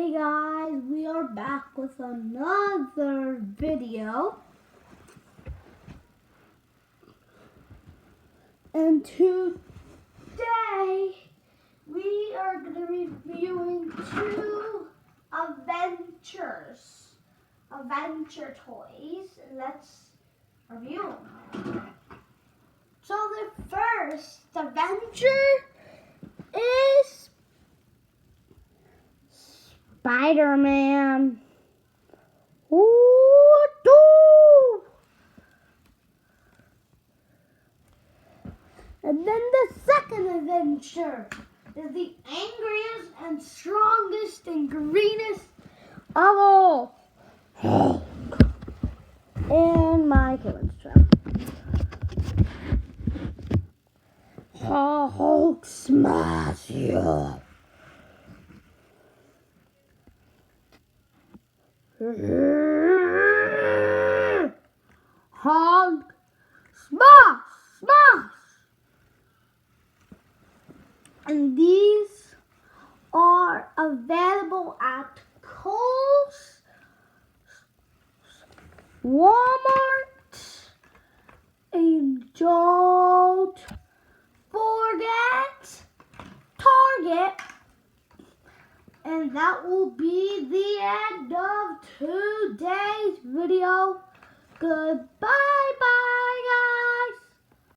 Hey guys, we are back with another video. And today we are going to be reviewing two adventure toys. Let's review them. So the first adventure is Spider-Man. Ooh, and then the second adventure is the angriest and strongest and greenest of all. Hulk. And my camera's trapped. Hulk smash you. Hulk smash. And these are available at Kohl's, Walmart, and don't forget Target. And that will be the end of today's video. Goodbye, bye, guys.